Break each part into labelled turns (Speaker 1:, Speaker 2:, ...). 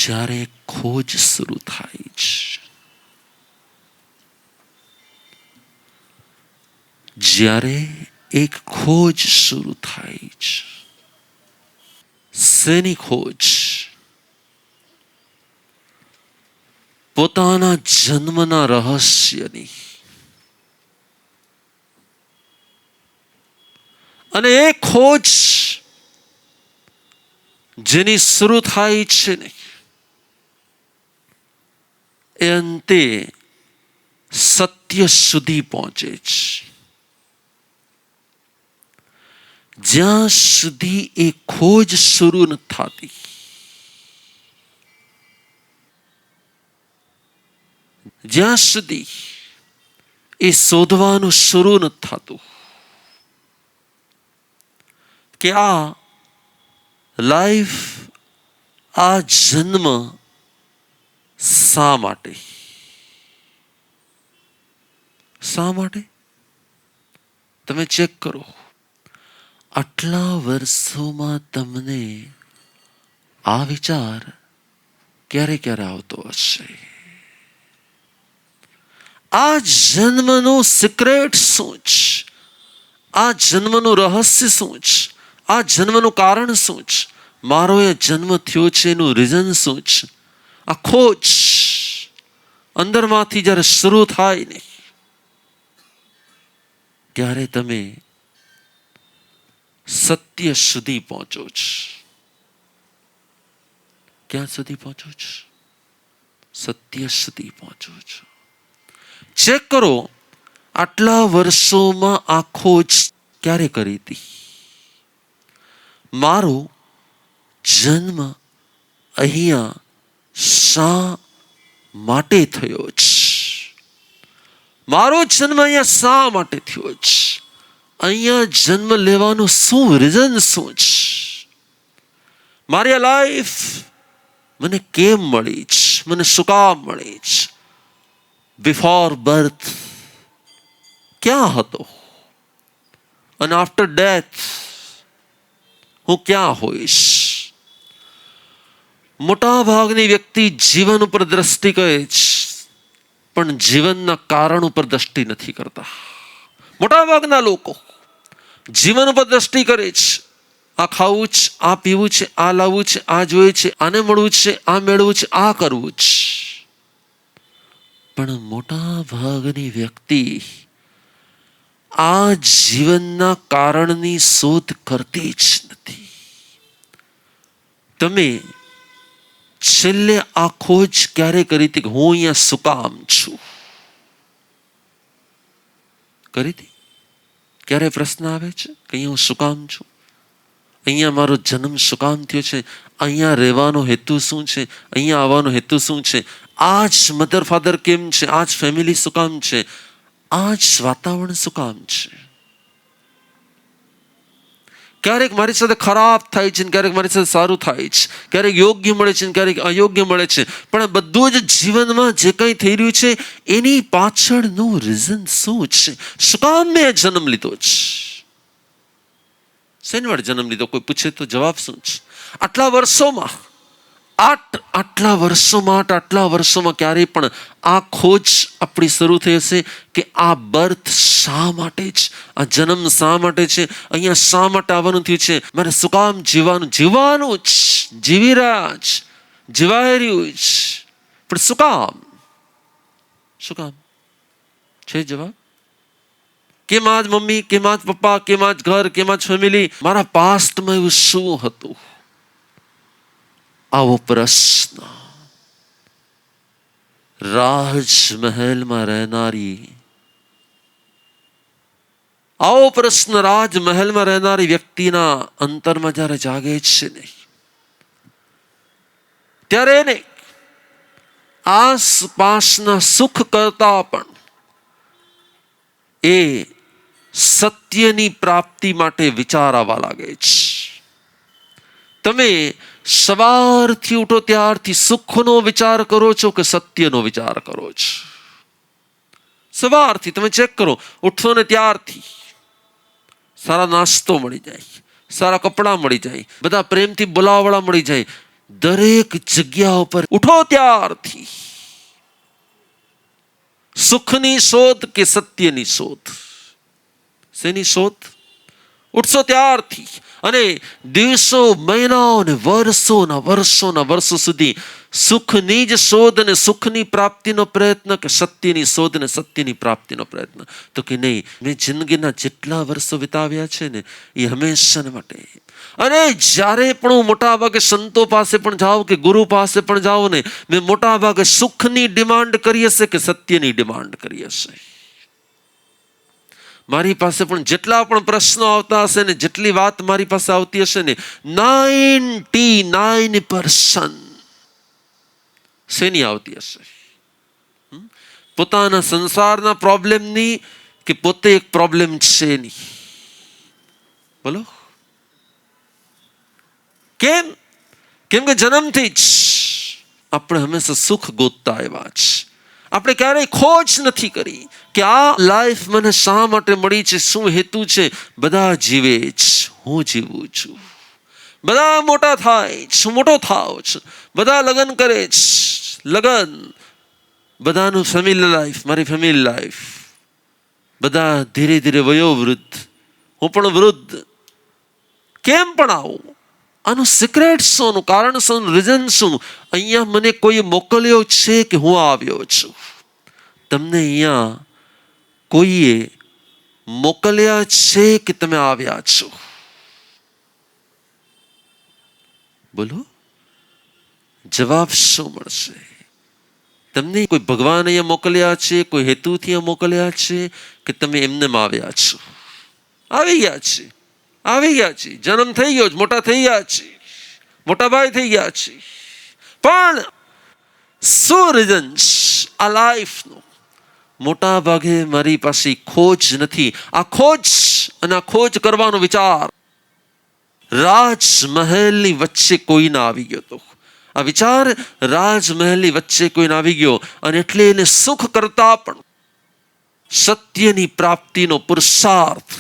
Speaker 1: જ્યારે ખોજ શરૂ થાય છે, જ્યારે એક ખોજ શરૂ થાય છે, શેની ખોજ? પોતાના જન્મના રહસ્યની. અને એ ખોજ જેની શરૂ થાય છે ને, એ અંતે સત્ય સુધી પહોંચે છે. જ્યાં સુધી એ ખોજ શરૂ ન થતી, જ્યાં સુધી એ શોધવાનું શરૂ ન થતું કે આ લાઈફ, આ જન્મ શા માટે? શા માટે? તમે ચેક કરો. આટલા વર્ષોમાં તમને આ વિચાર ક્યારે ક્યારે આવતો હશે? આ જન્મનું સિક્રેટ શું છે? આ જન્મનું રહસ્ય શું છે? આ જન્મનું કારણ શું છે? મારો એ જન્મ થયો છે એનું રીઝન શું છે? આ ખોજ અંદરમાંથી જ્યારે શરૂ થાય ને, ત્યારે તમે સત્ય સુધી પહોંચો છો. ક્યાં સુધી પહોંચો છો? સત્ય સુધી પહોંચો છો. ચેક કરો, આટલા વર્ષોમાં આ ખોજ ક્યારે કરી હતી? મારો જન્મ અહીંયા શા માટે થયો છે? મારો જન્મ અહીંયા શા માટે થયો છે? અહીંયા જન્મ લેવાનું શું રીઝન શું છે? મારી આ લાઈફ મને કેમ મળી છે? મને શું કામ મળી છે? બિફોર બર્થ ક્યાં હતો? અને આફ્ટર ડેથ હું ક્યાં હોઈશ? મોટા ભાગની વ્યક્તિ જીવન ઉપર દ્રષ્ટિ કરે છે, પણ જીવનના કારણ ઉપર દ્રષ્ટિ નથી કરતા. મોટા ભાગના લોકો જીવન ઉપર દ્રષ્ટિ કરે છે. આ ખાવું છે, આ પીવું છે, આ લાવવું છે, આ જોઈએ છે, આને મળવું છે, આ મેળવું છે, આ કરવું છે. પણ મોટા ભાગની વ્યક્તિ આ જીવનના કારણની શોધ કરતી જ નથી. તમે છેલ્લે આ ખોજ ક્યારે કરી હતી કે હું અહીંયા શું કામ છું? કરી હતી? ક્યારે પ્રશ્ન આવે છે કે અહીંયા હું શું કામ છું? અહીંયા મારો જન્મ શું કામ થયો છે? અહીંયા રહેવાનો હેતુ શું છે? અહીંયા આવવાનો હેતુ શું છે? આ જ મધર ફાધર કેમ છે? આ જ ફેમિલી શું કામ છે? આ જ વાતાવરણ શું કામ છે? ક્યારેક મારી સાથે ખરાબ થાય છે, ક્યારેક મારી સાથે સારું થાય છે, ક્યારેક યોગ્ય મળે છે, ક્યારેક અયોગ્ય મળે છે. પણ બધું જ જીવનમાં જે કંઈ થઈ રહ્યું છે એની પાછળનું રીઝન શું છે? શું કામ મેં જન્મ લીધો છે? શેની માટે જન્મ લીધો? કોઈ પૂછે તો જવાબ શું છે? આટલા વર્ષોમાં ક્યારેય પણ આ ખોજ આપણી શરૂ થઈ હશે કે આ બર્થ શા માટે છે? આ જન્મ શા માટે છે? અહીંયા શા માટે આવવાનું થયું છે? મારે શું કામ જીવવાનું જ જીવી રહ્યા જ જીવાઈ રહ્યું જ, પણ શું કામ? શું કામ છે? જવાબ કેમ આજ મમ્મી, કેમ આજ પપ્પા, કેમ આજ ઘર, કેમ આજ ફેમિલી? મારા પાસ્ટમાં એવું શું હતું? આવો પ્રશ્ન રાજમહેલમાં રહેનારી, આવો પ્રશ્ન રાજમહેલમાં રહેનારી વ્યક્તિના અંતરમાં જ્યારે જાગે છે ને, ત્યારે એને આસપાસના સુખ કરતા પણ એ સત્યની પ્રાપ્તિ માટે વિચાર આવવા લાગે છે. તમે સવારથી ઉઠો ત્યારથી સુખનો વિચાર કરો છો કે સત્યનો વિચાર કરો છો? સવારથી તમે ચેક કરો, ઉઠો ને ત્યારથી સારા નાસ્તો મળી જાય, સારા કપડાં મળી જાય, બધા પ્રેમથી બોલાવવાળા મળી જાય, દરેક જગ્યા ઉપર ઉઠો ત્યારથી સુખની શોધ કે સત્યની શોધ? શેની શોધ? ઉઠશો ત્યારથી. અને દિવસો, મહિનાઓ ને વર્ષોના વર્ષો સુધી સુખની જ શોધ અને સુખની પ્રાપ્તિનો પ્રયત્ન કે સત્યની શોધ અને સત્યની પ્રાપ્તિનો પ્રયત્ન? તો કે નહીં, મેં જિંદગીના જેટલા વર્ષો વિતાવ્યા છે ને એ હંમેશા માટે. અને જ્યારે પણ હું મોટા ભાગે સંતો પાસે પણ જાઉં કે ગુરુ પાસે પણ જાઉં ને, મેં મોટા ભાગે સુખની ડિમાન્ડ કરી હશે કે સત્યની ડિમાન્ડ કરી હશે? મારી પાસે પણ જેટલા પણ પ્રશ્નો આવતા હશે ને, જેટલી વાત મારી પાસે આવતી હશે ને, 99% શેની આવતી હશે? પોતાના સંસારના પ્રોબ્લેમની કે પોતે એક પ્રોબ્લેમ છે ની? બોલો કેમ? કેમ કે જન્મથી જ આપણે હંમેશા સુખ ગોતતા આવ્યા છે. આપણે ક્યારેય ખોજ નથી કરી કે આ લાઈફ મને શા માટે મળી છે, શું હેતુ છે. બધા જીવે છે, હું જીવું છું. બધા મોટા થાય છે, હું મોટો થાવ છું. બધા લગ્ન કરે છે, લગ્ન, બધાનું ફેમિલી લાઈફ, મારી ફેમિલી લાઈફ. બધા ધીરે ધીરે વયોવૃદ્ધ, હું પણ વૃદ્ધ. કેમ પણ આવું? આનું સિક્રેટ શું? કારણ શું? રીઝન શું? અહીંયા મને કોઈ મોકલ્યો છે કે હું આવ્યો છું? તમને અહીંયા કોઈએ મોકલ્યા છે કે તમે આવ્યા છો? બોલો, જવાબ શું મળશે? તમને કોઈ ભગવાન અહીંયા મોકલ્યા છે, કોઈ હેતુથી અહીંયા મોકલ્યા છે કે તમે એમને આવ્યા છો? આવી ગયા છે, આવી ગયા છે. જન્મ થઈ ગયો, મોટા થઈ ગયા છે, મોટા ભાઈ થઈ ગયા છે. પણ શું રીઝન આ લાઈફનું? મોટા ભાગે મારી પાસે ખોજ નથી. આ ખોજ અને આ ખોજ કરવાનો વિચાર રાજમહેલની વચ્ચે કોઈને આવી ગયો હતો. આ વિચાર રાજમહેલની વચ્ચે કોઈને આવી ગયો, અને એટલે એને સુખ કરતા પણ સત્યની પ્રાપ્તિનો પુરુષાર્થ,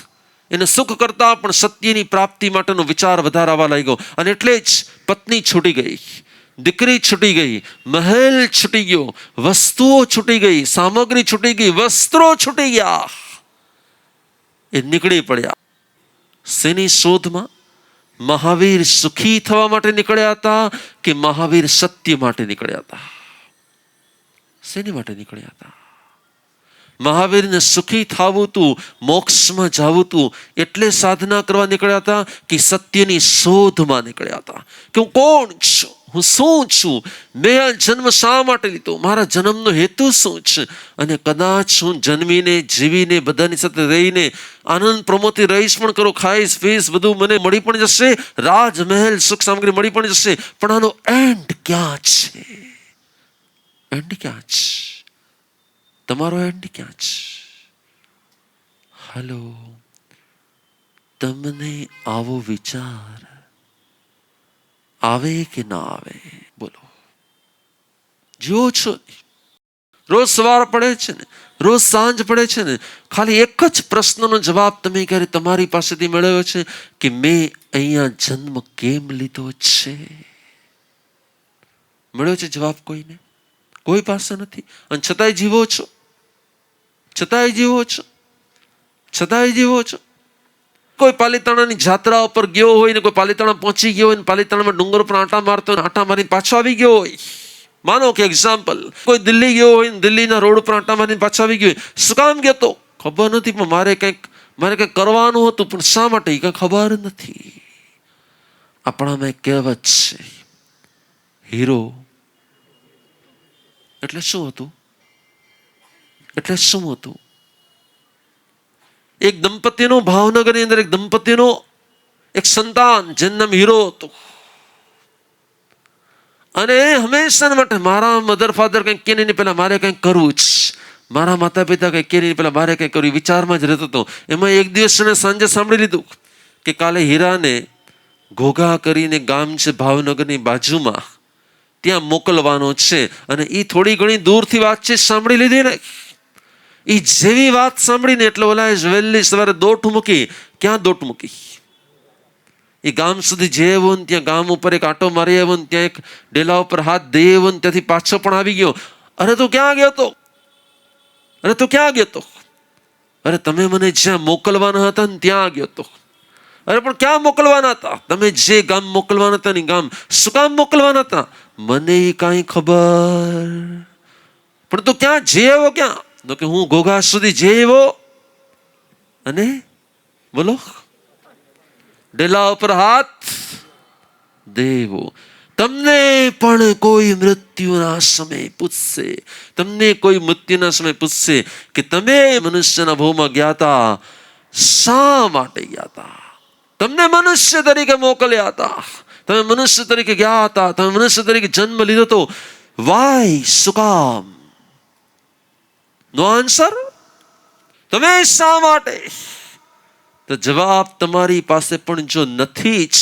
Speaker 1: એને સુખ કરતા પણ સત્યની પ્રાપ્તિ માટેનો વિચાર વધારે આવવા લાગ્યો. અને એટલે જ પત્ની છૂટી ગઈ, દીકરી છૂટી ગઈ, મહેલ છૂટી ગયો, વસ્તુઓ છૂટી ગઈ, સામગ્રી છૂટી ગઈ, વસ્ત્રો છૂટી ગયા. એ નીકળી પડ્યા શેની શોધમાં? મહાવીર સુખી થવા માટે નીકળ્યા હતા કે મહાવીર સત્ય માટે નીકળ્યા હતા? શેની માટે નીકળ્યા હતા? મહાવીરને સુખી થવું હતું, મોક્ષમાં જવું હતું, એટલે સાધના કરવા નીકળ્યા હતા કે સત્યની શોધમાં નીકળ્યા હતા કે હું કોણ છું, હું શું છું, મેં આ જન્મ શા માટે લીધો, મારા જન્મનો હેતુ શું છે? અને કદાચ હું જન્મીને જીવીને બધાની સાથે રહીને આનંદ પ્રમોદથી રહીશ પણ કરો, ખાઈશ પીશ, બધું મને મળી પણ જશે, રાજમહેલ સુખ સામગ્રી મળી પણ જશે, પણ આનો એન્ડ ક્યાં છે? એન્ડ ક્યાં છે? તમારો એન્ડ ક્યાં છે? હલો, તમને આવો વિચાર આવે કે ના આવે? બોલો. જો છો, રોજ સવાર પડે છે ને, રોજ સાંજ પડે છે ને, ખાલી એક જ પ્રશ્નનો જવાબ તમે ક્યારે તમારી પાસેથી મેળવ્યો છે કે મેં અહીંયા જન્મ કેમ લીધો છે? મળ્યો છે જવાબ કોઈને? કોઈ પાસે નથી. અને છતાંય જીવો છો, છતાંય જીવો છો, છતાંય જીવો છો. કોઈ પાલીતાણાની જાત્રા ઉપર ગયો હોય ને, કોઈ પાલીતાણા પહોંચી ગયો હોય ને, પાલીતાણામાં ડુંગર પર આંટા મારતો હોય, આંટા મારીને પાછો આવી ગયો હોય. માનો કે એક્ઝામ્પલ, કોઈ દિલ્હી ગયો હોય ને, દિલ્હીના રોડ પર આંટા મારીને પાછો આવી ગયો હોય. શું કામ ગયો તો? ખબર નથી, પણ મારે કંઈક કરવાનું હતું, પણ શા માટે કંઈ ખબર નથી. આપણામાં એક કહેવત છે, હીરો એટલે શું હતું? એટલે શું હતું? એક દંપતીનો, ભાવનગરની અંદર એક દંપતીનો એક સંતાન જેનું નામ હીરો હતું. અને હંમેશા માટે મારા મધર ફાધર કંઈક કે નહીં, પહેલા મારે કંઈક કરવું જ, મારા માતા પિતા કંઈક કે નહીં, પહેલા મારે કંઈક કરવું, વિચારમાં જ રહેતો હતો. એમાં એક દિવસ સાંજે સાંભળી લીધું કે કાલે હીરાને ઘોઘા કરીને ગામ છે ભાવનગરની બાજુમાં, ત્યાં મોકલવાનો છે. અને એ થોડી ઘણી દૂરથી વાતચીત સાંભળી લીધી ને, એ જેવી વાત સાંભળીને એટલે ઓલા વહેલી સવારે દોટ મૂકી. ક્યાં દોટ મૂકી? એ ગામ સુધી જઈ આવ્યો ને ત્યાં ગામ ઉપર એક આંટો મારી આવ્યો ને ત્યાં એક ડેલા ઉપર હાથ દઈ આવ્યો ને ત્યાંથી પાછો પણ આવી ગયો. અરે તું ક્યાં ગયો તો? અરે તું ક્યાં ગયો તો? અરે તમે મને જ્યાં મોકલવાના હતા ને ત્યાં ગયો તો. અરે પણ ક્યાં મોકલવાના હતા? તમે જે ગામ મોકલવાના હતા ને ગામ શું કામ મોકલવાના હતા? મને કાંઈ ખબર. પણ તું ક્યાં જઈ આવ્યો? ક્યાં? તો કે હું ઘોઘા સુધી જઈ આવ્યો. અને બોલો, ડેલા ઉપર હાથ દેવો. તમને પણ કોઈ મૃત્યુના સમય પૂછશે, તમને કોઈ મૃત્યુના સમય પૂછશે કે તમે મનુષ્યના ભવમાં ગયા હતા, શા માટે ગયા હતા? તમને મનુષ્ય તરીકે મોકલ્યા હતા, તમે મનુષ્ય તરીકે ગયા હતા, તમે મનુષ્ય તરીકે જન્મ લીધો તો વાય, શું કામ? નો આન્સર. તમે શા માટે? તો જવાબ તમારી પાસે પણ જો નથી જ,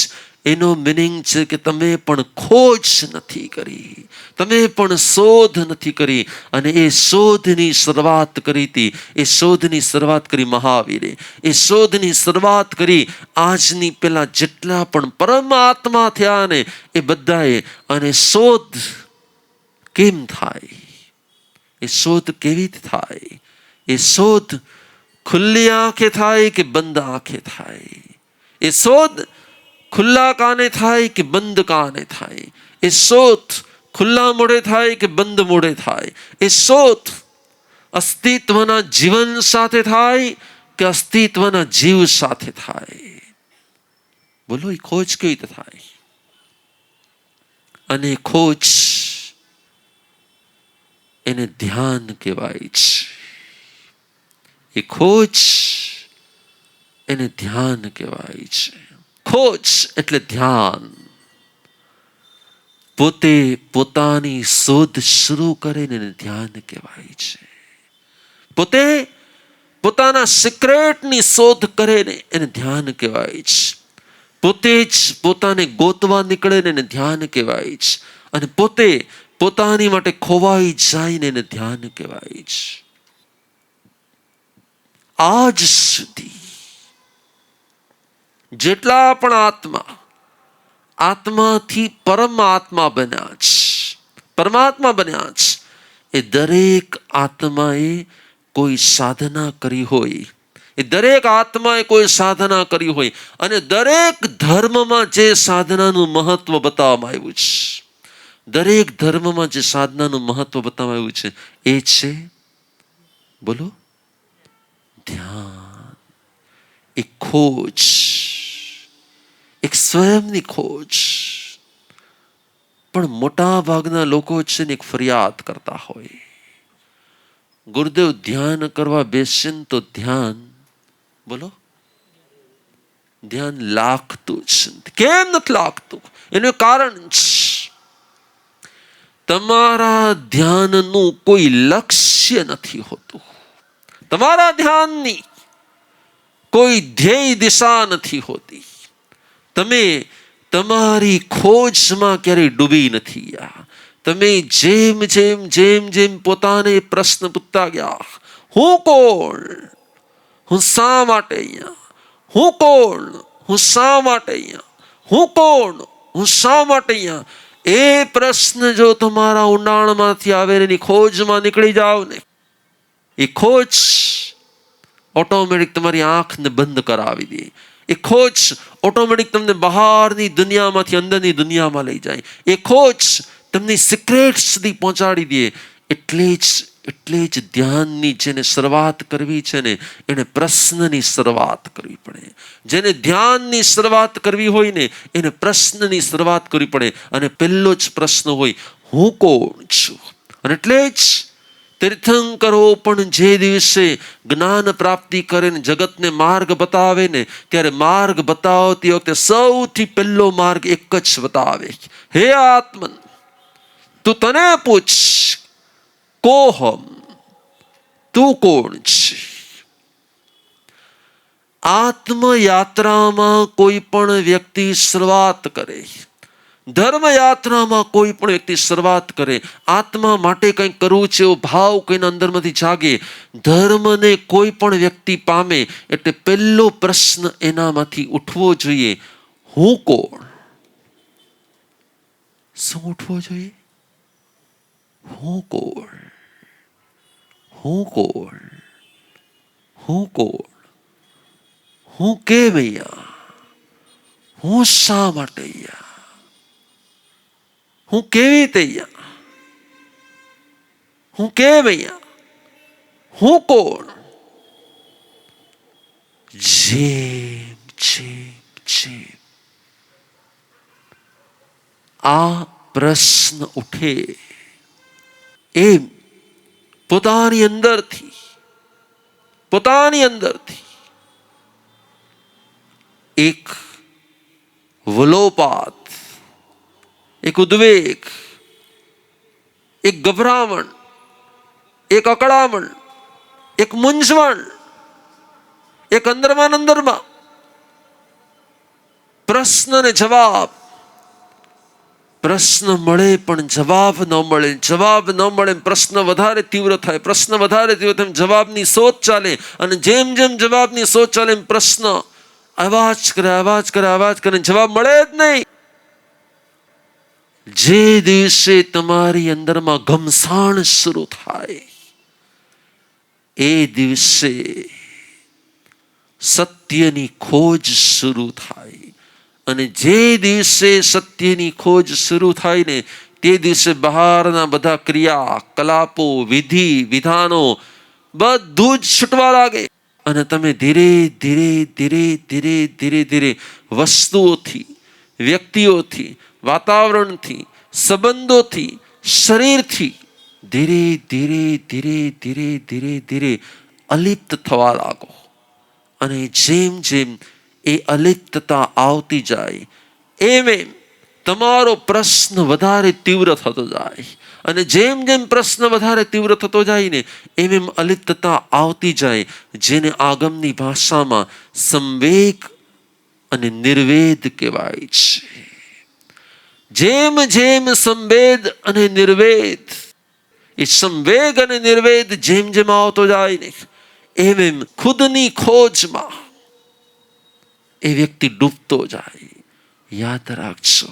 Speaker 1: એનો મિનિંગ છે કે તમે પણ ખોજ નથી કરી, તમે પણ શોધ નથી કરી. અને એ શોધની શરૂઆત કરી હતી, એ શોધની શરૂઆત કરી મહાવીરે, એ શોધની શરૂઆત કરી આજની પેલા જેટલા પણ પરમાત્મા થયા ને એ બધાએ. અને શોધ કેમ થાય? એ શોધ કેવી થાય? એ શોધ ખુલ્લી આંખે થાય કે બંધ આંખે થાય? એ શોધ ખુલ્લા કાને થાય કે બંધ કાને થાય? એ શોધ ખુલ્લા મોઢે થાય કે બંધ મોઢે થાય? એ શોધ અસ્તિત્વના જીવન સાથે થાય કે અસ્તિત્વના જીવ સાથે થાય? બોલો, એ ખોજ કેવી રીતે થાય? અને ખોજ એને ધ્યાન કહેવાય છે. એ ખોજ એને ધ્યાન કહેવાય છે. ખોજ એટલે ધ્યાન. પોતે પોતાની શોધ શરૂ કરે ને એને ધ્યાન કહેવાય છે. પોતે પોતાના સિક્રેટની શોધ કરે ને એને ધ્યાન કહેવાય છે. પોતે જ પોતાને ગોતવા નીકળે ને એને ધ્યાન કહેવાય છે. અને પોતે પોતાની માટે ખોવાઈ જાય ને એને ધ્યાન કહેવાય છે. આજ સુધી જેટલા પણ આત્માથી પરમાત્મા બન્યા છે, પરમાત્મા બન્યા છે, એ દરેક આત્માએ કોઈ સાધના કરી હોય, એ દરેક આત્માએ કોઈ સાધના કરી હોય. અને દરેક ધર્મમાં જે સાધનાનું મહત્વ બતાવવામાં આવ્યું છે, દરેક ધર્મમાં જે સાધનાનું મહત્વ બતાવવામાં આવ્યું છે એ છે, બોલો, ધ્યાન. એક ખોજ, એક સ્વયંની ખોજ. પણ મોટા ભાગના લોકો છે ને એક ફરિયાદ કરતા હોય, ગુરુદેવ ધ્યાન કરવા બેસે ને તો ધ્યાન, બોલો, ધ્યાન લાગતું જ નથી. કેમ નથી લાગતું? એનું કારણ છે તમારા ધ્યાનનું કોઈ લક્ષ્ય નથી હોતું. તમારા ધ્યાનની કોઈ ધ્યેય દિશા નથી હોતી. તમે તમારી ખોજમાં ક્યારેય ડૂબી નથી ગયા. તમે જેમ જેમ જેમ જેમ પોતાને પ્રશ્ન પૂછતા ગયા, હું કોણ? હું શા માટે અહીંયા? હું કોણ? હું શા માટે અહીંયા? હું કોણ? હું શા માટે અહીંયા? એ પ્રશ્ન જો તમારા ઊંડાણમાંથી આવે એની ખોજમાં નીકળી જાવ ને, એ ખોજ ઓટોમેટિક તમારી આંખને બંધ કરાવી દે. એ ખોજ ઓટોમેટિક તમને બહારની દુનિયામાંથી અંદરની દુનિયામાં લઈ જાય. એ ખોજ તમને સિક્રેટ સુધી પહોંચાડી દે. એટલે જ ધ્યાનની જેને શરૂઆત કરવી છે ને એને પ્રશ્નની શરૂઆત કરવી પડે. જેને ધ્યાનની શરૂઆત કરવી હોય ને એને પ્રશ્નની શરૂઆત કરવી પડે. અને પહેલો જ પ્રશ્ન હોય, હું કોણ છું? અને એટલે જ તીર્થંકરો પણ જે દિવસે જ્ઞાન પ્રાપ્તિ કરે ને જગતને માર્ગ બતાવે ને ત્યારે માર્ગ બતાવતી વખતે સૌથી પહેલો માર્ગ એક જ બતાવે, હે આત્મન તું તને પૂછ, કોહમ તું કોણ છે? આત્મયાત્રામાં કોઈ પણ વ્યક્તિ શરૂઆત કરે, ધર્મયાત્રામાં કોઈ પણ વ્યક્તિ શરૂઆત કરે, આત્મા માટે કંઈક કરવું છે એવો ભાવ કોઈના અંદરમાંથી જાગે, ધર્મને કોઈ પણ વ્યક્તિ પામે એટલે પહેલો પ્રશ્ન એનામાંથી ઉઠવો જોઈએ, હું કોણ? શું ઉઠવો જોઈએ? હું કોણ? હું કોણ? હું કોણ? હું કેમ અહીંયા? હું શા માટે અહીંયા? હું કેવી રીતે અહીંયા? હું કેમ અહીંયા? હું કોણ? જેમ જેમ જેમ આ પ્રશ્ન ઉઠે એમ પોતાની અંદરથી એક વલોપાત, એક ઉદ્વેગ, એક ગભરામણ, એક અકળામણ, એક મૂંઝવણ, એક અંદરમાં પ્રશ્ન ને જવાબ, પ્રશ્ન મળે પણ જવાબ ન મળે, જવાબ ન મળે પ્રશ્ન વધારે તીવ્ર થાય, પ્રશ્ન વધારે તીવ્ર થાય જવાબની શોધ ચાલે, અને જેમ જેમ જવાબની શોધ ચાલે એમ પ્રશ્ન અવાજ કરે જવાબ મળે જ નહીં. જે દિવસે તમારી અંદરમાં ઘમસાણ શરૂ થાય એ દિવસે સત્યની ખોજ શરૂ થાય. અને જે દિવસે સત્યની ખોજ શરૂ થાય ને તે દિવસે બહારના બધા ક્રિયા કલાપો વિધિ વિધાનો બધું જ છૂટવા લાગે. અને તમે ધીરે ધીરે વસ્તુઓથી, વ્યક્તિઓથી, વાતાવરણથી, સંબંધોથી, શરીરથી ધીરે અલિપ્ત થવા લાગો. અને જેમ જેમ એ અલિપ્તતા આવતી જાય એમ તમારો પ્રશ્ન વધારે તીવ્ર થતો જાય. અને જેમ જેમ પ્રશ્ન વધારે તીવ્ર થતો જાય ને એમ અલિપ્તતા આવતી જાય, જેને આગમની ભાષામાં સંવેગ અને નિર્વેદ કહેવાય છે. જેમ જેમ સંવેદ અને નિર્વેદ, એ સંવેગ અને નિર્વેદ જેમ જેમ આવતો જાય ને એમ ખુદની ખોજમાં એ વ્યક્તિ ડૂબતો જાય. યાદ રાખજો,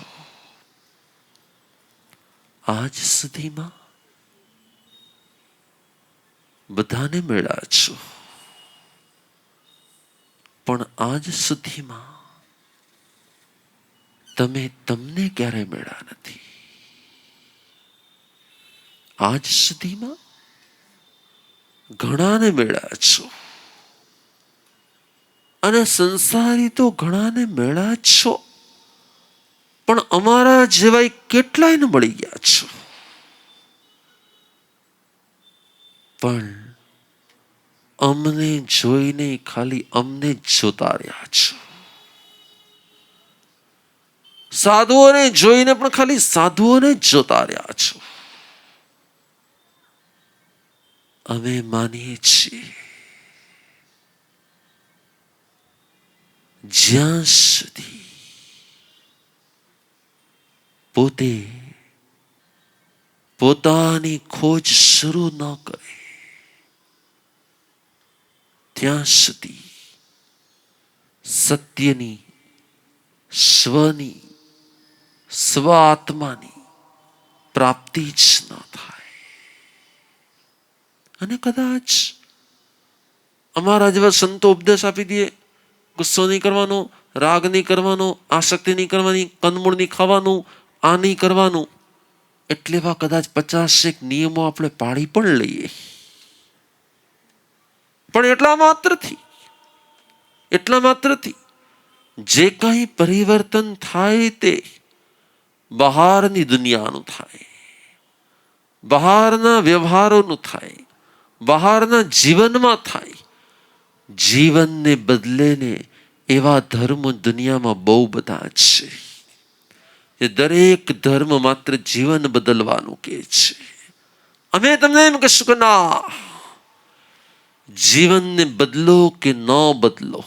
Speaker 1: આજ સુધીમાં બધાને મળ્યા છો, પણ આજ સુધીમાં તમે તમને ક્યારે મળ્યા નથી. આજ સુધીમાં ઘણાને મળ્યા છો, અને સંસારી તો ઘણાને મળ્યા છો, પણ અમારા જેવા કેટલાયને મળી ગયા છો. પણ અમને જોઈને ખાલી અમને જ જોતા રહ્યા છો. સાધુઓને જોઈને પણ ખાલી સાધુઓને જ જોતા રહ્યા છો. અમે માનીએ છીએ જ્યાં સુધી પોતે પોતાની ખોજ શરૂ ન કરે ત્યાં સુધી સત્યની, સ્વની, સ્વ આત્માની પ્રાપ્તિ જ ન થાય. અને કદાચ અમારા જેવા સંતો ઉપદેશ આપી દે, ગુસ્સો નહીં કરવાનો, રાગ નહીં કરવાનો, આસક્તિ નહીં કરવાની, કંદમૂળ નહીં ખાવાનું, આ નહીં કરવાનું, એટલે કદાચ 50 નિયમો આપણે પાળી પણ લઈએ. પણ એટલા માત્રથી જે કંઈ પરિવર્તન થાય તે બહારની દુનિયાનું થાય, બહારના વ્યવહારોનું થાય, બહારના જીવનમાં થાય. જીવનને બદલે ને એવા ધર્મ દુનિયામાં બહુ બધા છે. એ દરેક ધર્મ માત્ર જીવન બદલવાનું કે છે. અમે તમને એમ કહીશું કે ના, જીવનને બદલો કે ન બદલો,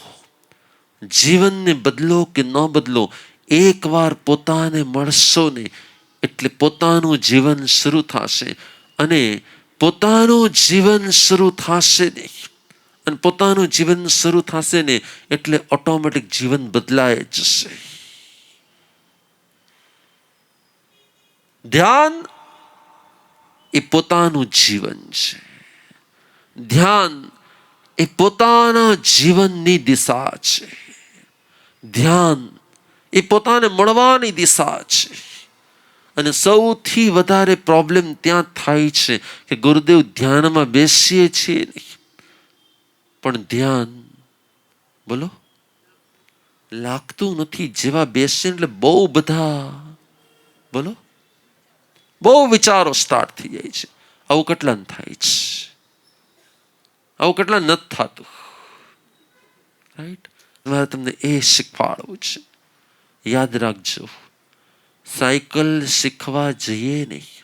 Speaker 1: જીવનને બદલો કે ન બદલો, એકવાર પોતાને મળશો ને એટલે પોતાનું જીવન શરૂ થશે. અને પોતાનું જીવન શરૂ થશે ને, અને પોતાનું જીવન શરૂ થશે ને એટલે ઓટોમેટિક જીવન બદલાય જશે. ધ્યાન એ પોતાનું જીવન છે. ધ્યાન એ પોતાના જીવનની દિશા છે. ધ્યાન એ પોતાને મળવાની દિશા છે. અને સૌથી વધારે પ્રોબ્લેમ ત્યાં થાય છે કે ગુરુદેવ ધ્યાનમાં બેસીએ છીએ નહીં, પણ ધ્યાન બોલો લાગતું નથી. જેવા બેસીએ એટલે બહુ બધા બોલો બહુ વિચારો સ્ટાર્ટ થઈ જાય છે. આવું કેટલા થાય છે? આવું કેટલા નથી થતું? રાઈટ? મારે તમને એ શીખવાડવું છે. યાદ રાખજો, સાયકલ શીખવા જઈએ નહીં.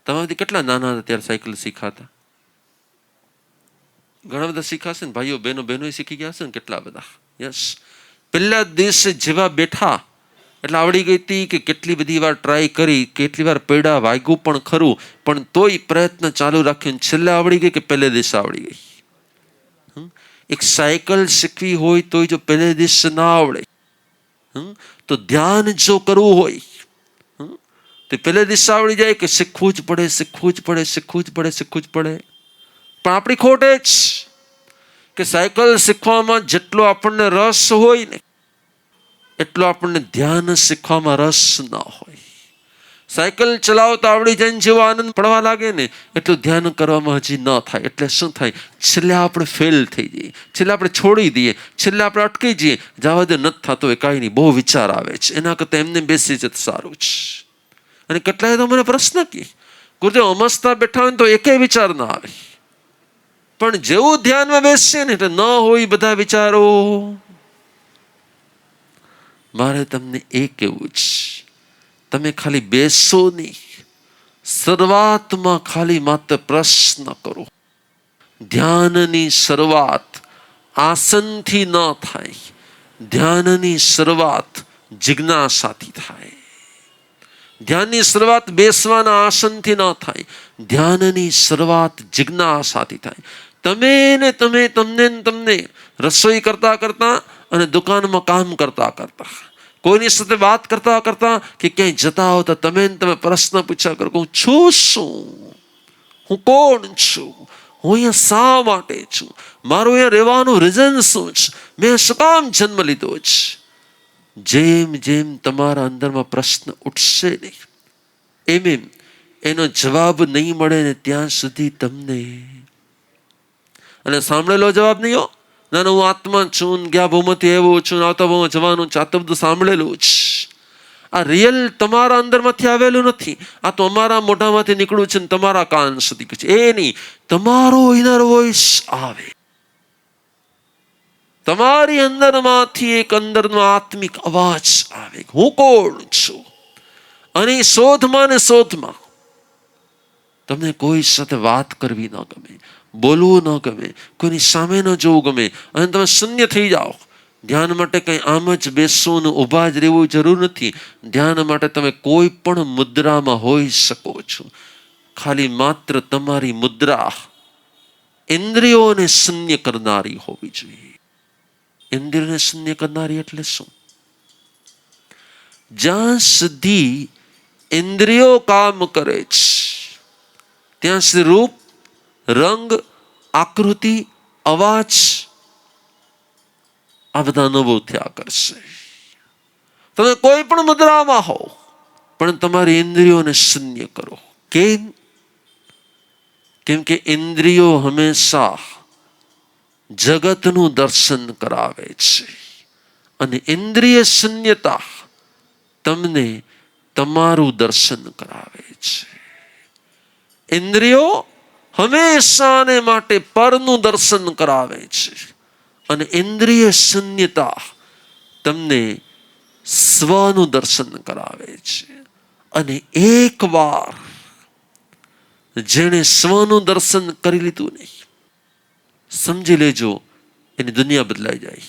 Speaker 1: તમારાથી કેટલા નાના હતા ત્યારે સાયકલ શીખાતા? ઘણા બધા શીખાશે ને ભાઈઓ બહેનો શીખી ગયા હશે ને કેટલા બધા. યસ, પહેલા દિવસે જેવા બેઠા એટલે આવડી ગઈ હતી કે કેટલી બધી વાર ટ્રાય કરી, કેટલી વાર પૈડા વાગ્યું પણ ખરું, પણ તોય પ્રયત્ન ચાલુ રાખ્યો. છેલ્લે આવડી ગઈ કે પહેલે દિવસે આવડી ગઈ? એક સાયકલ શીખવી હોય તો જો પહેલે દિવસે ના આવડે, તો ધ્યાન જો કરવું હોય તો પહેલે દિવસે આવડી જાય કે શીખવું જ પડે. પણ આપણી ખોટ એ જ કે સાયકલ શીખવામાં જેટલો આપણને રસ હોય ને એટલો આપણને ધ્યાન શીખવામાં રસ ના હોય. સાયકલ ચલાવતા આવડી જાય જેવો આનંદ પડવા લાગે ને એટલું ધ્યાન કરવામાં હજી ન થાય. એટલે શું થાય? છેલ્લે આપણે ફેલ થઈ જઈએ, છેલ્લે આપણે છોડી દઈએ, છેલ્લે આપણે અટકી જઈએ. જવા દે, નથી થતો એ કાંઈ નહીં, બહુ વિચાર આવે છે, એના કરતાં એમને બેસી જત સારું છે. અને કેટલાય તો મને પ્રશ્ન કે ગુરુદેવ અમસ્તા બેઠા હોય તો એકે વિચાર ના આવે, પણ જેવું ધ્યાનમાં બેસીએ ને એટલે ન હોય બધા વિચારો. મારે તમને એ કહેવું છે, તમે ખાલી બેસો નહીં, શરૂઆતમાં ખાલી માત્ર પ્રશ્ન કરો. ધ્યાનની શરૂઆત આસનથી ન થાય, ધ્યાનની શરૂઆત જિજ્ઞાસાથી થાય. ધ્યાનની શરૂઆત બેસવાના આસનથી ન થાય, ધ્યાનની શરૂઆત જિજ્ઞાસાથી થાય. તમને રસોઈ કરતા કરતા અને દુકાનમાં કામ કરતા કરતા, કોઈની સાથે વાત કરતા કરતા કે ક્યાંય જતા આવતા તમે પ્રશ્ન પૂછ્યા કરો, હું છું શું? હું કોણ છું? હું અહીંયા શા માટે છું? મારું અહીંયા રહેવાનું રીઝન શું છે? મેં શું કામ જન્મ લીધો છે? જેમ જેમ તમારા અંદરમાં પ્રશ્ન ઉઠશે ને એમ એનો જવાબ નહીં મળે ને ત્યાં સુધી તમને, અને સાંભળેલો જવાબ નહીં હો, ના હું આત્મા છું, ગયા ભૂમાંથી આવ્યો છું, આવતા ભૂમાં જવાનું છે, આ તો બધું સાંભળેલું છે. આ રિયલ તમારા અંદરમાંથી આવેલું નથી. આ તો અમારા મોઢામાંથી નીકળ્યું છે ને તમારા કાન સુધી છે. એ નહીં, તમારો ઇનર વોઇસ આવે, તમારી અંદરમાંથી એક અંદરનો આત્મિક અવાજ આવે, હું કોણ છું? અને શોધમાં ને શોધમાં તમને કોઈ સાથે વાત કરવી ન ગમે, બોલવું ન ગમે, કોઈની સામે ન જોવું ગમે, અને તમે શૂન્ય થઈ જાઓ. ધ્યાન માટે કંઈ આમ જ બેસવું ને ઊભા જ રહેવું જરૂર નથી. ધ્યાન માટે તમે કોઈ પણ મુદ્રામાં હોઈ શકો છો. ખાલી માત્ર તમારી મુદ્રા ઇન્દ્રિયોને શૂન્ય કરનારી હોવી જોઈએ. ઇન્દ્રિયોને શૂન્ય કરનારી એટલે શું? જ્યાં સુધી ઇન્દ્રિયો કામ કરે છે ત્યાં સુધી રૂપ, રંગ, આકૃતિ, અવાજ આ બધા અનુભવ થયા કરશે. તમે કોઈ પણ મુદ્રામાં હો પણ તમારી ઇન્દ્રિયોને શૂન્ય કરો. કેમ કે ઇન્દ્રિયો હંમેશા જગતનું દર્શન કરાવે છે અને ઇન્દ્રિય શૂન્યતા તમને તમારું દર્શન કરાવે છે. ઇન્દ્રિયો હંમેશાને માટે પરનું દર્શન કરાવે છે અને ઇન્દ્રિય શૂન્યતા તમને સ્વનું દર્શન કરાવે છે. અને એકવાર જેણે સ્વનું દર્શન કરી લીધું નહીં, સમજી લેજો એની દુનિયા બદલાઈ જાય,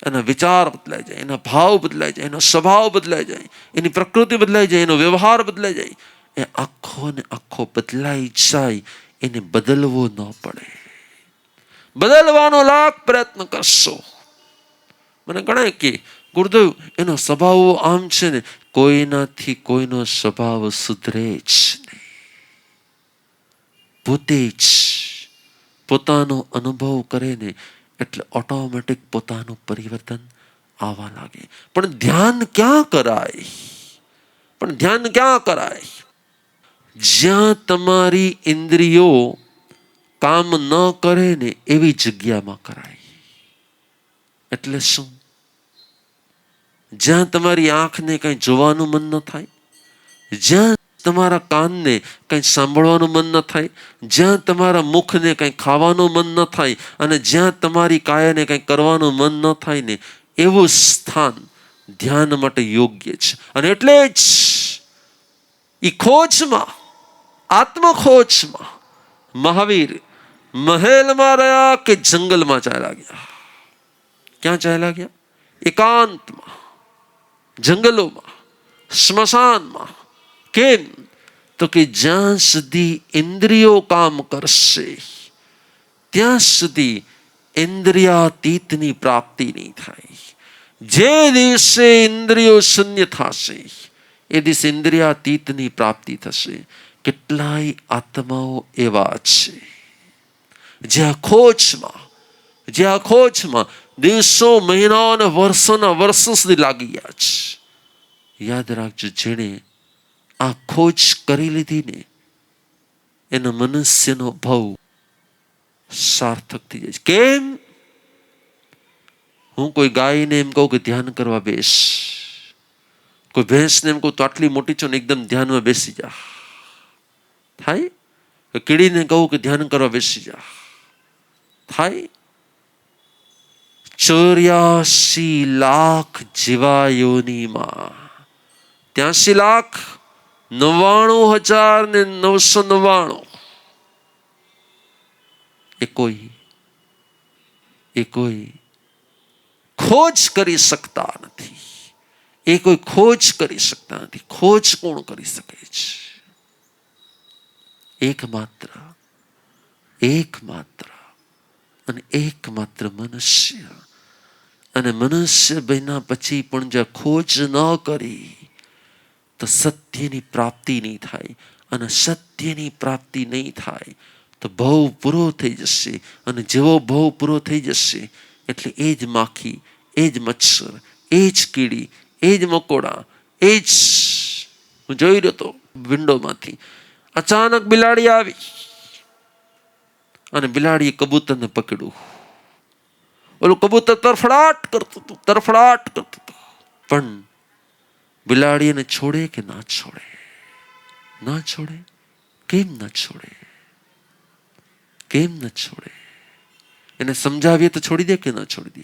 Speaker 1: એના વિચાર બદલાઈ જાય, એના ભાવ બદલાઈ જાય, એનો સ્વભાવ બદલાઈ જાય, એની પ્રકૃતિ બદલાઈ જાય, એનો વ્યવહાર બદલાઈ જાય. એ આખો ને આખો બદલાઈ જાય. એને બદલવો ન પડે. બદલવાનો લાખ પ્રયત્ન કરશો. મને ગણાય કે ગુરુદેવ એનો સ્વભાવ આમ છે ને, કોઈનાથી કોઈનો સ્વભાવ સુધરે જ નહીં. પોતે જ પોતાનો અનુભવ કરે ને એટલે ઓટોમેટિક પોતાનું પરિવર્તન આવવા લાગે. પણ ધ્યાન ક્યાં કરાય? જ્યાં તમારી ઇન્દ્રિયો કામ ન કરે ને એવી જગ્યામાં કરાય. એટલે શું? જ્યાં તમારી આંખને કંઈ જોવાનું મન ન થાય, જ્યાં તમારા કાનને કંઈ સાંભળવાનું મન ન થાય, જ્યાં તમારા મુખને કંઈ ખાવાનું મન ન થાય અને જ્યાં તમારી કાયાને કંઈ કરવાનું મન ન થાય ને, એવું સ્થાન ધ્યાન માટે યોગ્ય છે. અને એટલે જ એ ખોજમાં, આત્મખોજમાં મહાવીર મહેલમાં રહ્યા કે જંગલમાં ચાલ્યા ગયા? ક્યાં ચાલ્યા ગયા? એકાંતમાં, જંગલોમાં, સ્મશાનમાં. કેમ? તો કે જ્યાં સુધી ઇન્દ્રિયો કામ કરશે ત્યાં સુધી ઇન્દ્રિયાતીતની પ્રાપ્તિ નહીં થાય. જે દિવસે ઇન્દ્રિયો શૂન્ય થશે એ દિવસે ઇન્દ્રિયાતીતની પ્રાપ્તિ થશે. કેટલાય આત્માઓ એવા છે જે આ ખોજમાં દિવસો, મહિનાઓ અને વર્ષો સુધી લાગી ગયા છે. યાદ રાખજો, જેણે આ ખોજ કરી લીધી ને એનો મનુષ્યનો ભાવ સાર્થક થઈ જાય છે. કેમ? હું કોઈ ગાયને એમ કહું કે ધ્યાન કરવા બેસ, કોઈ ભેંસને એમ કહું તો આટલી મોટી છો ને એકદમ ધ્યાનમાં બેસી જા, થાય? કીડીને કહું કે ધ્યાન કરવા બેસી જા, થાય? 84 લાખ જીવાયોનીમાં 83,99,999 એ કોઈ ખોજ કરી શકતા નથી. ખોજ કોણ કરી શકે છે? એકમાત્ર અને એકમાત્ર મનુષ્ય. અને મનુષ્ય બન્યા પછી પણ જો ખોજ ન કરી તો સત્યની પ્રાપ્તિ નહીં થાય. અને સત્યની પ્રાપ્તિ નહીં થાય તો ભવ પૂરો થઈ જશે. અને જેવો ભવ પૂરો થઈ જશે એટલે એ જ માખી, એ જ મચ્છર, એ જ કીડી, એ જ મકોડા, એ જ હું જોઈ રહ્યો હતો વિન્ડોમાંથી, અચાનક બિલાડી આવી અને બિલાડીએ કબૂતરને પકડ્યું. ઓલું કબૂતર તરફડાટ કરતું હતું. પણ બિલાડી એને છોડે કે ના છોડે? કેમ ન છોડે? એને સમજાવીએ તો છોડી દે કે ન છોડી દે?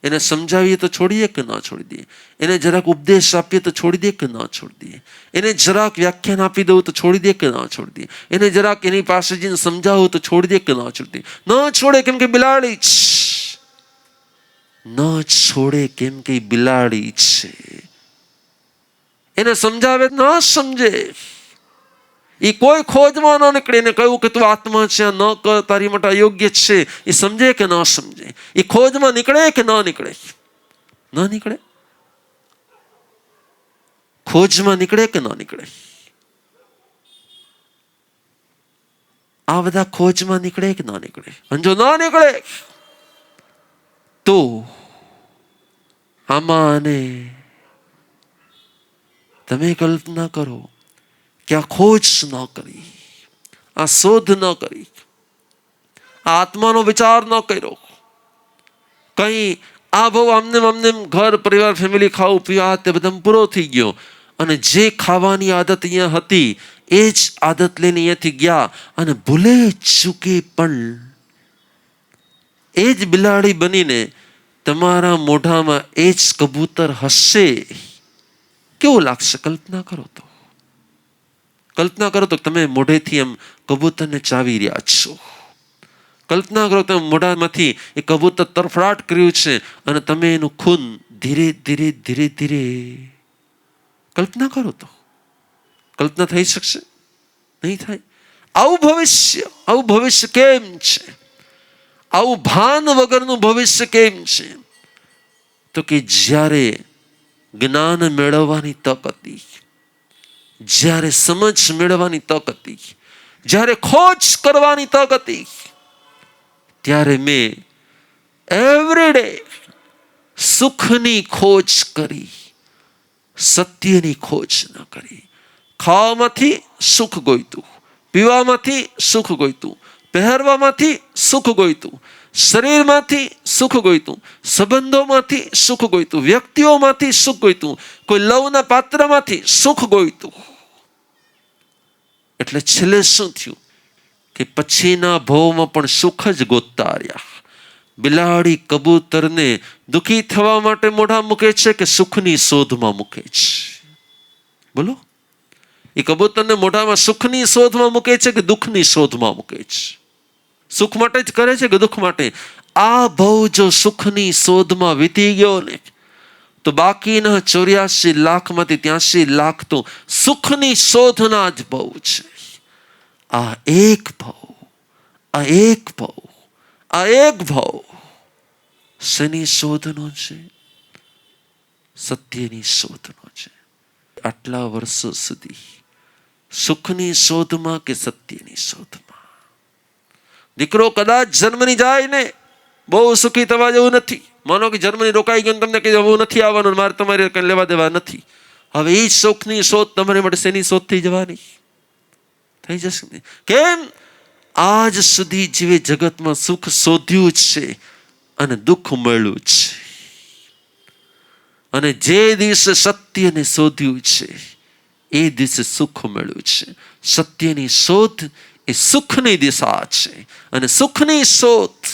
Speaker 1: એને સમજાવીએ તો છોડીએ કે ન છોડી દે? એને જરાક ઉપદેશ આપીએ તો છોડી દે કે ન છોડી દે? એને જરાક વ્યાખ્યાન આપી દઉં તો છોડી દે કે ન છોડી દે? એને જરાક એની પાસે જઈને સમજાવું તો છોડી દે કે ન છોડી દે? ન છોડે કેમ કે બિલાડી છે. એને સમજાવે ન સમજે. એ કોઈ ખોજમાં ન નીકળે. એને કહ્યું કે તું આત્મા છે, ન કર, તારી માટે અયોગ્ય છે. એ સમજે કે ન સમજે? એ ખોજમાં નીકળે કે ન નીકળે? ખોજમાં નીકળે કે ન નીકળે? આ બધા ખોજમાં નીકળે કે ન નીકળે? અને જો ન નીકળે તો આમાં તમે કલ્પના કરો કે આ ખોજ ન કરી, આ શોધ ન કરી, આ આત્માનો વિચાર ન કર્યો, કંઈ આ બહુ આમને ઘર પરિવાર ફેમિલી ખાવું પીવા તે બધા પૂરો થઈ ગયો, અને જે ખાવાની આદત અહીંયા હતી એ જ આદત લઈને અહીંયાથી ગયા, અને ભૂલે ચૂકે પણ એ જ બિલાડી બનીને તમારા મોઢામાં એ જ કબૂતર હશે, કેવું લાગશે? કલ્પના કરો તો. કલ્પના કરો તો તમે મોઢેથી એમ કબૂતરને ચાવી રહ્યા છો. કલ્પના કરો તમે મોઢામાંથી એ કબૂતર તરફડાટ કર્યું છે અને તમે એનું ખૂન ધીરે ધીરે ધીરે ધીરે. કલ્પના કરો તો. કલ્પના થઈ શકશે? નહીં થાય. આવું ભવિષ્ય કેમ છે? આવું ભાન વગરનું ભવિષ્ય કેમ છે? તો કે જ્યારે જ્ઞાન મેળવવાની તક હતી, જ્યારે સમજ મેળવવાની તક હતી, જ્યારે ખોજ કરવાની તક હતી, ત્યારે મેં એવરીડે સુખની ખોજ કરી, સત્યની ખોજ ન કરી. ખાવામાંથી સુખ ગોઈતું, પીવામાંથી સુખ ગોઈતું, પહેરવામાંથી સુખ ગોઈતું, શરીરમાંથી સુખ ગોઈતું, સંબંધોમાંથી સુખ ગોઈતું, વ્યક્તિઓમાંથી સુખ ગોઈતું, કોઈ લવના પાત્રમાંથી સુખ ગોઈતું. એટલે છેલ્લે શું થયું કે પછીના ભવમાં પણ સુખ જ ગોતતા રહ્યા. બિલાડી કબૂતરને દુઃખી થવા માટે મોઢા મૂકે છે કે સુખની શોધમાં મૂકે છે? બોલો. એ કબૂતરને મોઢામાં સુખની શોધમાં મૂકે છે કે દુઃખની શોધમાં મૂકે છે? સુખ માટે જ કરે છે કે દુઃખ માટે? આ ભવ જો સુખની શોધમાં વીતી ગયો ને, તો બાકીના 84 લાખમાંથી 83 લાખ તો સુખની શોધના જ ભવ છે. આ એક ભવ શેની શોધનો છે? સત્યની શોધનો છે. આટલા વર્ષો સુધી સુખની શોધમાં કે સત્યની શોધમાં? દીકરો કદાચ જર્મની જાય ને, બહુ સુખી થવા જેવું નથી. માનો કે જર્મની રોકાઈ ગયું, તમને કહે હું નથી આવવાનું, મારે તમારે કંઈ લેવા દેવા નથી. હવે એ સુખની શોધ તમારી માટે શેની શોધ થઈ જવાની? થઈ જશે ને. કેમ? આજ સુધી જીવે જગતમાં સુખ શોધ્યું છે અને દુઃખ મળ્યું છે. અને જે દિવસે સત્યને શોધ્યું છે એ દિવસે સુખ મળ્યું છે. સત્યની શોધ એ સુખની દિશા છે, અને સુખની શોધ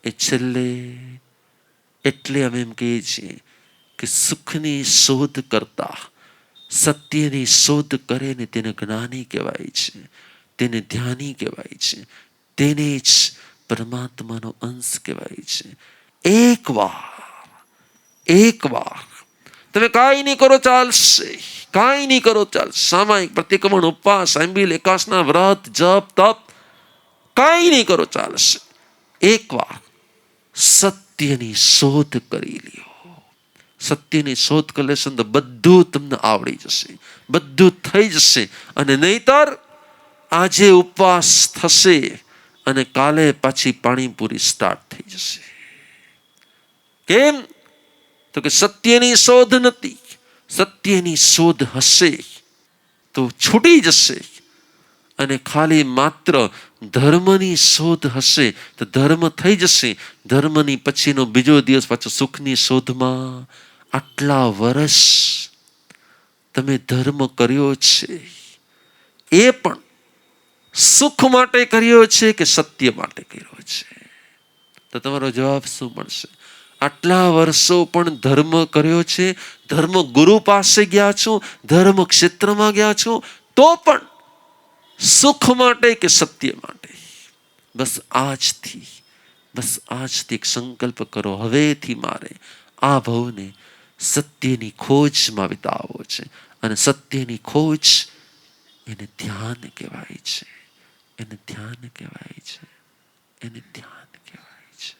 Speaker 1: એ છેલ્લે એટલે અમે એમ કહીએ છીએ કે સુખની શોધ કરતા સત્યની શોધ કરે ને તેને જ્ઞાની કહેવાય છે, તેને ધ્યાની કહેવાય છે, તેને જ પરમાત્માનો અંશ કહેવાય છે. એકવાર તમે કાંઈ નહીં કરો ચાલશે, કાંઈ નહીં કરો ચાલશે. સામાયિક પ્રતિક્રમણ, ઉપવાસ, આંબીલ એકાસના વ્રત, જપ, તપ, કાંઈ નહીં કરો ચાલશે. એકવાર સત્યની શોધ કરી લ્યો. સત્યની શોધ કરી લેશો તો બધું તમને આવડી જશે, બધું થઈ જશે. અને નહીતર આજે ઉપવાસ થશે અને કાલે પાછી પાણીપુરી સ્ટાર્ટ થઈ જશે. કેમ? તો કે સત્યની શોધ નથી. સત્યની શોધ હશે તો છૂટી જશે, અને ખાલી માત્ર ધર્મની શોધ હશે તો ધર્મ થઈ જશે. ધર્મની પછીનો બીજો દિવસ પાછો સુખની શોધમાં. આટલા વર્ષ તમે ધર્મ કર્યો છે, એ પણ સુખ માટે કર્યો છે કે સત્ય માટે કર્યો છે? તો તમારો જવાબ શું મળશે? આટલા વર્ષો પણ ધર્મ કર્યો છે, ધર્મ ગુરુ પાસે ગયા છો, ધર્મ ક્ષેત્રમાં ગયા છો, તો પણ સુખ માટે કે સત્ય માટે? બસ આજથી એક સંકલ્પ કરો, હવેથી મારે આ ભવને સત્યની ખોજમાં વિતાવવો છે. અને સત્યની ખોજ એને ધ્યાન કહેવાય છે, એને ધ્યાન કહેવાય છે, એને ધ્યાન કહેવાય છે.